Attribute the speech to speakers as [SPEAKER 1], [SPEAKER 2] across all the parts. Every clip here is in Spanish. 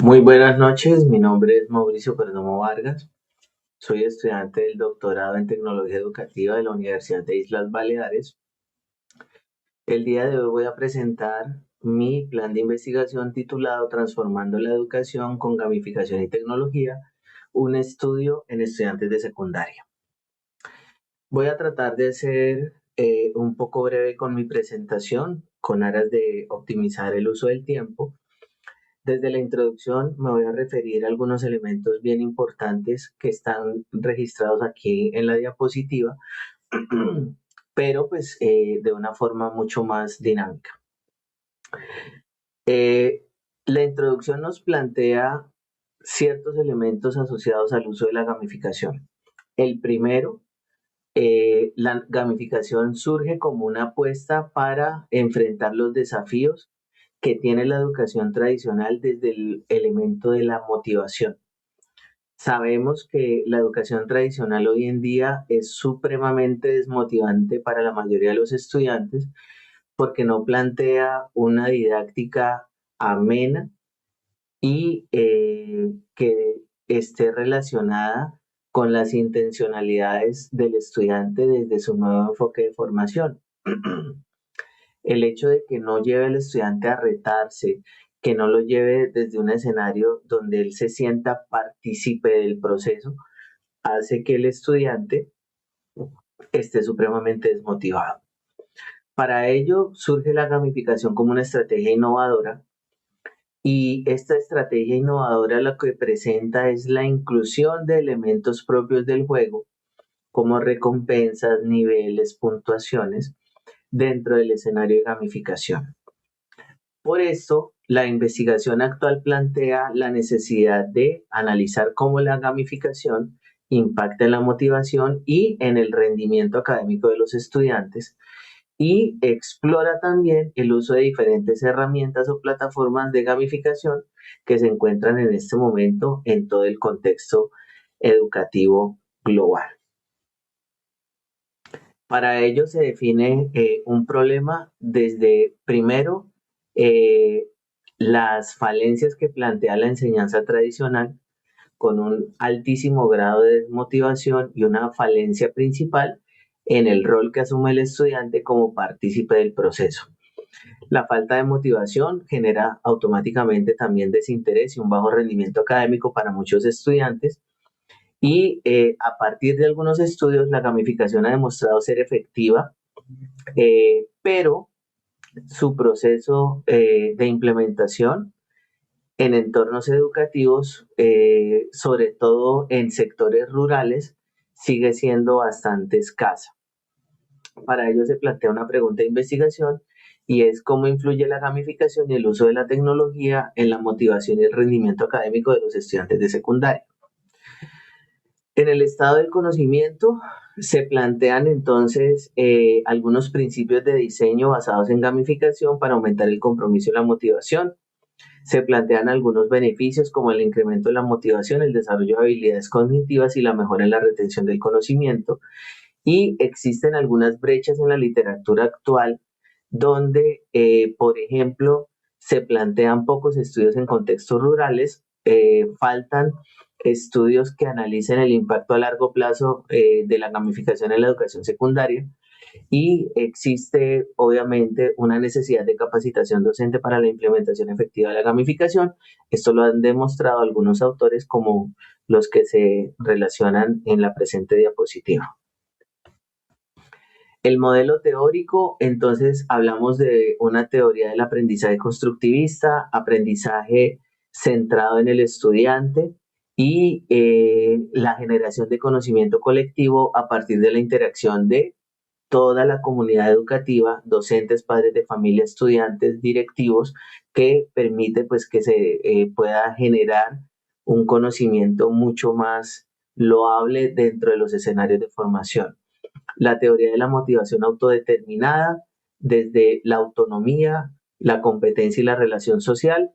[SPEAKER 1] Muy buenas noches, mi nombre es Mauricio Perdomo Vargas, soy estudiante del doctorado en tecnología educativa de la Universidad de Islas Baleares. El día de hoy voy a presentar mi plan de investigación titulado Transformando la educación con gamificación y tecnología, un estudio en estudiantes de secundaria. Voy a tratar de ser un poco breve con mi presentación, con aras de optimizar el uso del tiempo. Desde la introducción me voy a referir a algunos elementos bien importantes que están registrados aquí en la diapositiva, pero pues de una forma mucho más dinámica. La introducción nos plantea ciertos elementos asociados al uso de la gamificación. El primero, la gamificación surge como una apuesta para enfrentar los desafíos que tiene la educación tradicional desde el elemento de la motivación. Sabemos que la educación tradicional hoy en día es supremamente desmotivante para la mayoría de los estudiantes porque no plantea una didáctica amena y que esté relacionada con las intencionalidades del estudiante desde su nuevo enfoque de formación. El hecho de que no lleve al estudiante a retarse, que no lo lleve desde un escenario donde él se sienta partícipe del proceso, hace que el estudiante esté supremamente desmotivado. Para ello surge la gamificación como una estrategia innovadora y esta estrategia innovadora lo que presenta es la inclusión de elementos propios del juego como recompensas, niveles, puntuaciones dentro del escenario de gamificación. Por esto, la investigación actual plantea la necesidad de analizar cómo la gamificación impacta en la motivación y en el rendimiento académico de los estudiantes y explora también el uso de diferentes herramientas o plataformas de gamificación que se encuentran en este momento en todo el contexto educativo global. Para ello se define un problema desde, primero, eh, las falencias que plantea la enseñanza tradicional con un altísimo grado de desmotivación y una falencia principal en el rol que asume el estudiante como partícipe del proceso. La falta de motivación genera automáticamente también desinterés y un bajo rendimiento académico para muchos estudiantes y a partir de algunos estudios la gamificación ha demostrado ser efectiva, pero su proceso de implementación en entornos educativos, sobre todo en sectores rurales, sigue siendo bastante escasa. Para ello se plantea una pregunta de investigación y es cómo influye la gamificación y el uso de la tecnología en la motivación y el rendimiento académico de los estudiantes de secundaria. En el estado del conocimiento se plantean entonces algunos principios de diseño basados en gamificación para aumentar el compromiso y la motivación. Se plantean algunos beneficios como el incremento de la motivación, el desarrollo de habilidades cognitivas y la mejora en la retención del conocimiento. Y existen algunas brechas en la literatura actual donde, por ejemplo, se plantean pocos estudios en contextos rurales, faltan estudios que analicen el impacto a largo plazo de la gamificación en la educación secundaria y existe obviamente una necesidad de capacitación docente para la implementación efectiva de la gamificación. Esto lo han demostrado algunos autores como los que se relacionan en la presente diapositiva. El modelo teórico, entonces hablamos de una teoría del aprendizaje constructivista, aprendizaje centrado en el estudiante y la generación de conocimiento colectivo a partir de la interacción de toda la comunidad educativa, docentes, padres de familia, estudiantes, directivos, que permite pues que se pueda generar un conocimiento mucho más loable dentro de los escenarios de formación. La teoría de la motivación autodeterminada, desde la autonomía, la competencia y la relación social,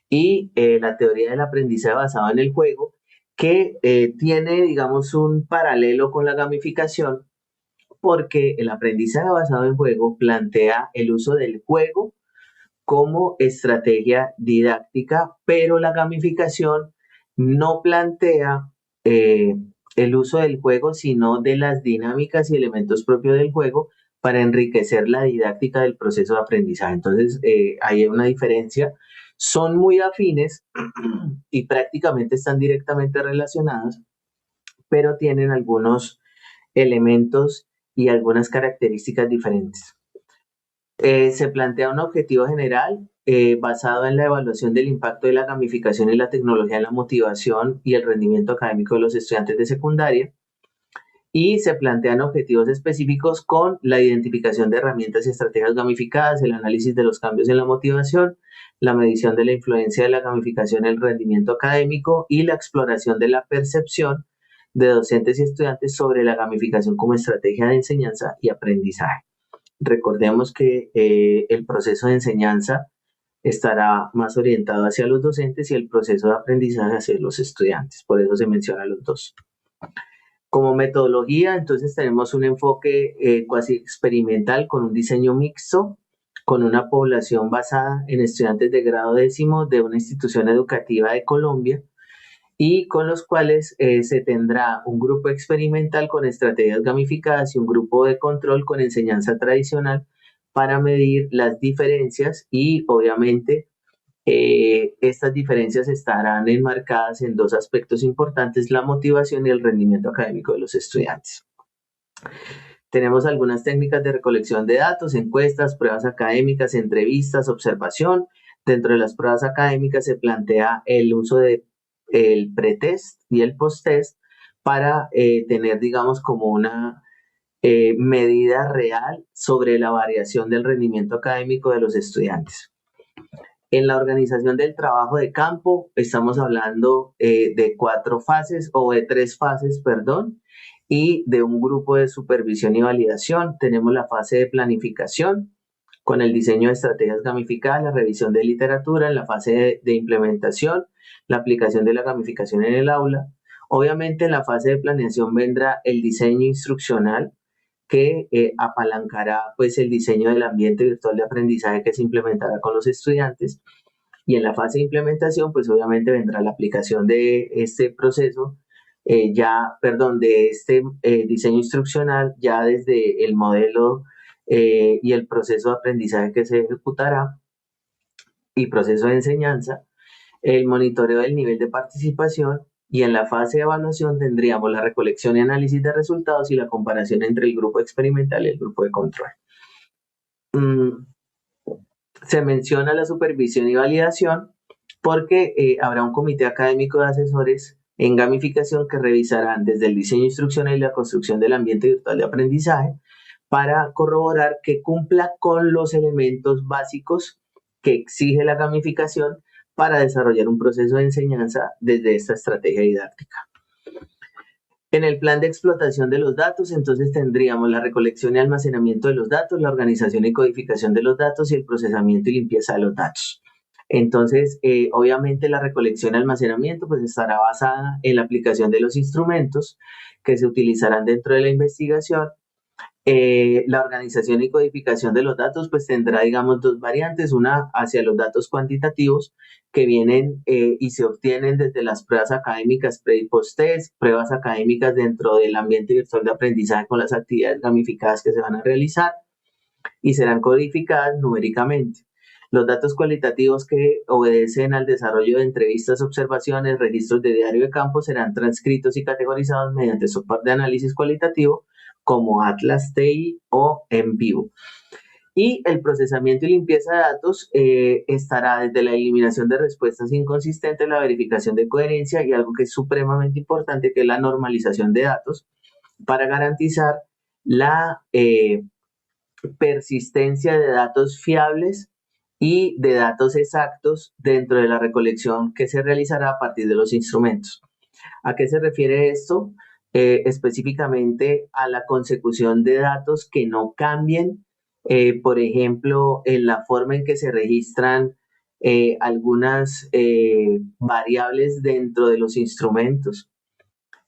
[SPEAKER 1] y la teoría del aprendizaje basado en el juego, que tiene, digamos, un paralelo con la gamificación, porque el aprendizaje basado en juego plantea el uso del juego como estrategia didáctica, pero la gamificación no plantea el uso del juego, sino de las dinámicas y elementos propios del juego para enriquecer la didáctica del proceso de aprendizaje. Entonces, hay una diferencia. Son muy afines y prácticamente están directamente relacionadas, pero tienen algunos elementos y algunas características diferentes. Se plantea un objetivo general basado en la evaluación del impacto de la gamificación y la tecnología en la motivación y el rendimiento académico de los estudiantes de secundaria. Y se plantean objetivos específicos con la identificación de herramientas y estrategias gamificadas, el análisis de los cambios en la motivación, la medición de la influencia de la gamificación en el rendimiento académico y la exploración de la percepción de docentes y estudiantes sobre la gamificación como estrategia de enseñanza y aprendizaje. Recordemos que el proceso de enseñanza estará más orientado hacia los docentes y el proceso de aprendizaje hacia los estudiantes. Por eso se menciona los dos. Como metodología, entonces tenemos un enfoque cuasi experimental con un diseño mixto, con una población basada en estudiantes de grado décimo de una institución educativa de Colombia, y con los cuales se tendrá un grupo experimental con estrategias gamificadas y un grupo de control con enseñanza tradicional para medir las diferencias y obviamente estas diferencias estarán enmarcadas en dos aspectos importantes, la motivación y el rendimiento académico de los estudiantes. Tenemos algunas técnicas de recolección de datos, encuestas, pruebas académicas, entrevistas, observación. Dentro de las pruebas académicas se plantea el uso de el pretest y el posttest para tener, digamos, como una medida real sobre la variación del rendimiento académico de los estudiantes. En la organización del trabajo de campo estamos hablando de 4 fases o de 3 fases, perdón, y de un grupo de supervisión y validación. Tenemos la fase de planificación con el diseño de estrategias gamificadas, la revisión de literatura, en la fase de implementación, la aplicación de la gamificación en el aula. Obviamente en la fase de planeación vendrá el diseño instruccional que apalancará pues el diseño del ambiente virtual de aprendizaje que se implementará con los estudiantes. Y en la fase de implementación, pues obviamente vendrá la aplicación de este proceso, de este diseño instruccional ya desde el modelo y el proceso de aprendizaje que se ejecutará y proceso de enseñanza, el monitoreo del nivel de participación y en la fase de evaluación tendríamos la recolección y análisis de resultados y la comparación entre el grupo experimental y el grupo de control. Se menciona la supervisión y validación porque habrá un comité académico de asesores en gamificación que revisarán desde el diseño instruccional y la construcción del ambiente virtual de aprendizaje para corroborar que cumpla con los elementos básicos que exige la gamificación para desarrollar un proceso de enseñanza desde esta estrategia didáctica. En el plan de explotación de los datos, entonces tendríamos la recolección y almacenamiento de los datos, la organización y codificación de los datos y el procesamiento y limpieza de los datos. Entonces, obviamente la recolección y almacenamiento pues estará basada en la aplicación de los instrumentos que se utilizarán dentro de la investigación. La organización y codificación de los datos pues tendrá, digamos, dos variantes, una hacia los datos cuantitativos que vienen y se obtienen desde las pruebas académicas pre y post-test, pruebas académicas dentro del ambiente virtual de aprendizaje con las actividades gamificadas que se van a realizar y serán codificadas numéricamente. Los datos cualitativos que obedecen al desarrollo de entrevistas, observaciones, registros de diario de campo serán transcritos y categorizados mediante software de análisis cualitativo como Atlas TI o en vivo. Y el procesamiento y limpieza de datos estará desde la eliminación de respuestas inconsistentes, la verificación de coherencia y algo que es supremamente importante, que es la normalización de datos, para garantizar la persistencia de datos fiables y de datos exactos dentro de la recolección que se realizará a partir de los instrumentos. ¿A qué se refiere esto? Específicamente a la consecución de datos que no cambien, por ejemplo, en la forma en que se registran algunas variables dentro de los instrumentos.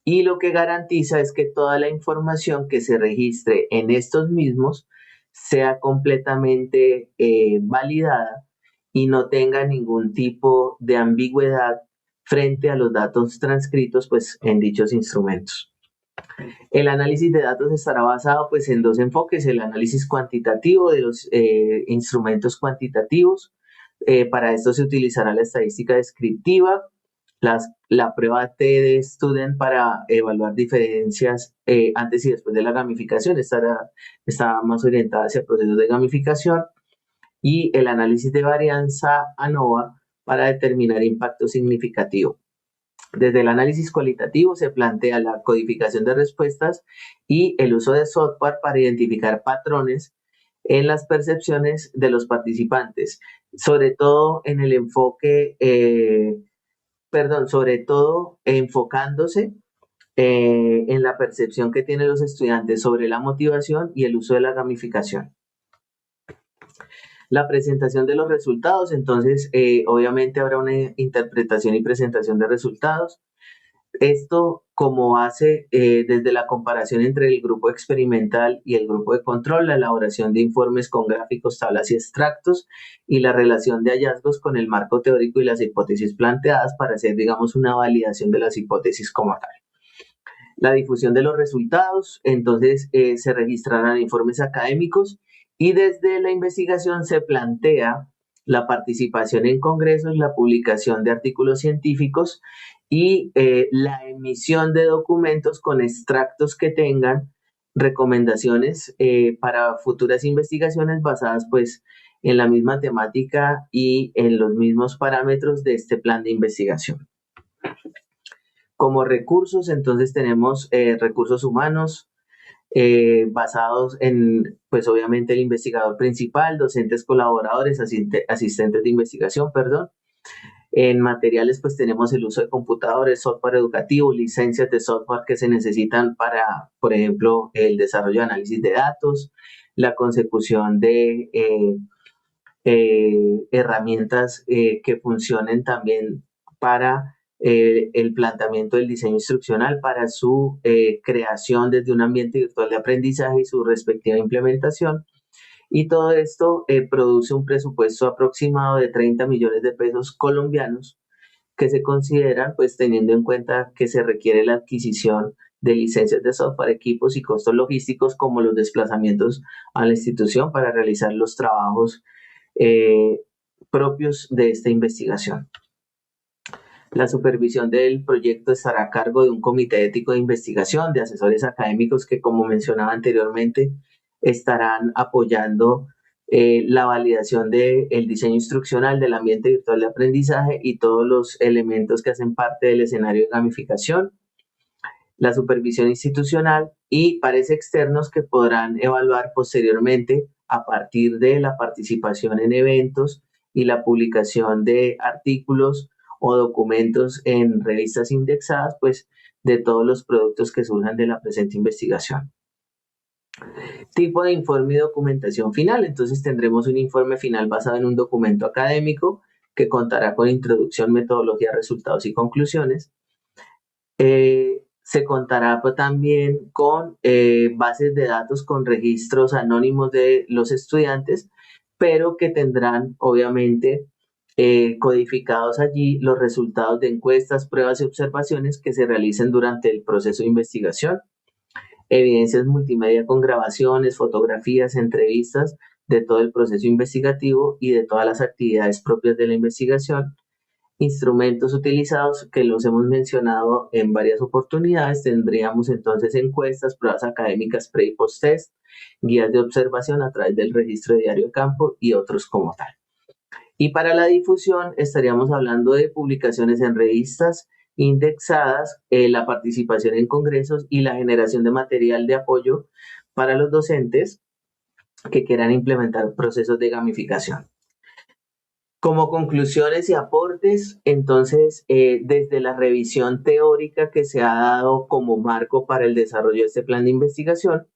[SPEAKER 1] Y lo que garantiza es que toda la información que se registre en estos mismos sea completamente validada y no tenga ningún tipo de ambigüedad frente a los datos transcritos pues, en dichos instrumentos. El análisis de datos estará basado pues, en dos enfoques: el análisis cuantitativo de los instrumentos cuantitativos. Para esto se utilizará la estadística descriptiva, la prueba T de Student para evaluar diferencias antes y después de la gamificación. Está más orientada hacia procesos de gamificación, y el análisis de varianza ANOVA para determinar impacto significativo. Desde el análisis cualitativo se plantea la codificación de respuestas y el uso de software para identificar patrones en las percepciones de los participantes, sobre todo en el enfoque, sobre todo enfocándose en la percepción que tienen los estudiantes sobre la motivación y el uso de la gamificación. La presentación de los resultados, entonces obviamente habrá una interpretación y presentación de resultados. Esto como hace desde la comparación entre el grupo experimental y el grupo de control, la elaboración de informes con gráficos, tablas y extractos, y la relación de hallazgos con el marco teórico y las hipótesis planteadas para hacer, digamos, una validación de las hipótesis como tal. La difusión de los resultados, entonces se registrarán informes académicos, y desde la investigación se plantea la participación en congresos, la publicación de artículos científicos y la emisión de documentos con extractos que tengan recomendaciones para futuras investigaciones basadas pues en la misma temática y en los mismos parámetros de este plan de investigación. Como recursos, entonces tenemos recursos humanos basados en, pues obviamente el investigador principal, docentes colaboradores, asistentes de investigación, perdón. En materiales, pues tenemos el uso de computadores, software educativo, licencias de software que se necesitan para, por ejemplo, el desarrollo de análisis de datos, la consecución de herramientas que funcionen también para el planteamiento del diseño instruccional, para su creación desde un ambiente virtual de aprendizaje y su respectiva implementación. Y todo esto produce un presupuesto aproximado de 30 millones de pesos colombianos, que se consideran pues teniendo en cuenta que se requiere la adquisición de licencias de software, equipos y costos logísticos como los desplazamientos a la institución para realizar los trabajos propios de esta investigación. La supervisión del proyecto estará a cargo de un comité ético de investigación, de asesores académicos que, como mencionaba anteriormente, estarán apoyando la validación del diseño instruccional, del ambiente virtual de aprendizaje y todos los elementos que hacen parte del escenario de gamificación. La supervisión institucional y pares externos que podrán evaluar posteriormente a partir de la participación en eventos y la publicación de artículos o documentos en revistas indexadas, pues de todos los productos que surjan de la presente investigación. Tipo de informe y documentación final. Entonces tendremos un informe final basado en un documento académico que contará con introducción, metodología, resultados y conclusiones. Se contará pues, también con bases de datos con registros anónimos de los estudiantes, pero que tendrán obviamente codificados allí los resultados de encuestas, pruebas y observaciones que se realicen durante el proceso de investigación. Evidencias multimedia con grabaciones, fotografías, entrevistas de todo el proceso investigativo y de todas las actividades propias de la investigación. Instrumentos utilizados que los hemos mencionado en varias oportunidades. Tendríamos entonces encuestas, pruebas académicas pre y post test, guías de observación a través del registro de diario de campo y otros como tal. Y para la difusión estaríamos hablando de publicaciones en revistas indexadas, la participación en congresos y la generación de material de apoyo para los docentes que quieran implementar procesos de gamificación. Como conclusiones y aportes, entonces, desde la revisión teórica que se ha dado como marco para el desarrollo de este plan de investigación,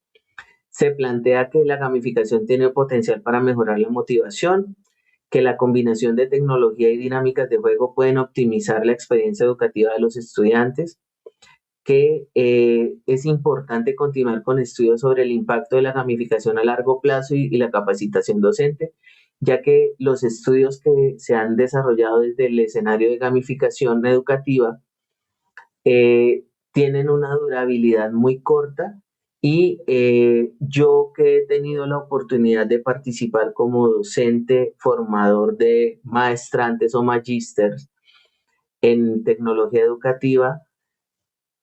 [SPEAKER 1] se plantea que la gamificación tiene potencial para mejorar la motivación, que la combinación de tecnología y dinámicas de juego pueden optimizar la experiencia educativa de los estudiantes, que es importante continuar con estudios sobre el impacto de la gamificación a largo plazo y la capacitación docente, ya que los estudios que se han desarrollado desde el escenario de gamificación educativa tienen una durabilidad muy corta y yo que he tenido la oportunidad de participar como docente, formador de maestrantes o magísters en tecnología educativa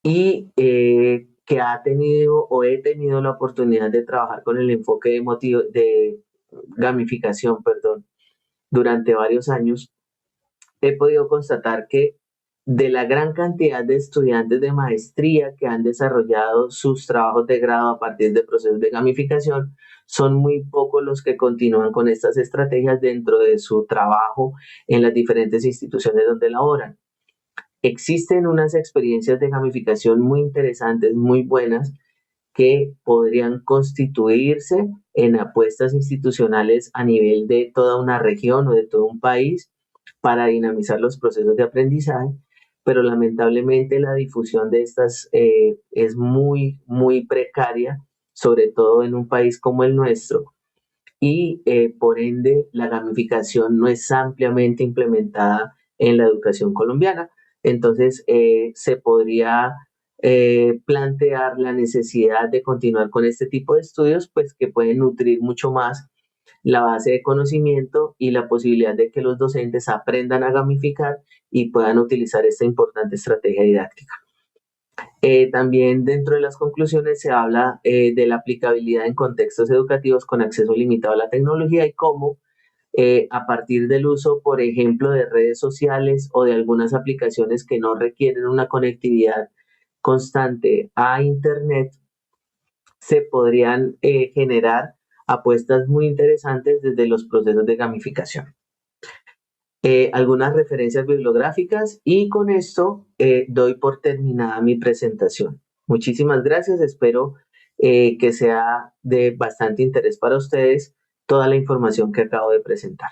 [SPEAKER 1] y que ha tenido o he tenido la oportunidad de trabajar con el enfoque de gamificación, perdón, durante varios años, he podido constatar que de la gran cantidad de estudiantes de maestría que han desarrollado sus trabajos de grado a partir de procesos de gamificación, son muy pocos los que continúan con estas estrategias dentro de su trabajo en las diferentes instituciones donde laboran. Existen unas experiencias de gamificación muy interesantes, muy buenas, que podrían constituirse en apuestas institucionales a nivel de toda una región o de todo un país para dinamizar los procesos de aprendizaje, pero lamentablemente la difusión de estas es muy precaria, sobre todo en un país como el nuestro, y por ende la gamificación no es ampliamente implementada en la educación colombiana. Entonces se podría plantear la necesidad de continuar con este tipo de estudios, pues que pueden nutrir mucho más la base de conocimiento y la posibilidad de que los docentes aprendan a gamificar y puedan utilizar esta importante estrategia didáctica. También dentro de las conclusiones se habla de la aplicabilidad en contextos educativos con acceso limitado a la tecnología y cómo a partir del uso, por ejemplo, de redes sociales o de algunas aplicaciones que no requieren una conectividad constante a Internet, se podrían generar apuestas muy interesantes desde los procesos de gamificación. Algunas referencias bibliográficas y con esto doy por terminada mi presentación. Muchísimas gracias, espero que sea de bastante interés para ustedes toda la información que acabo de presentar.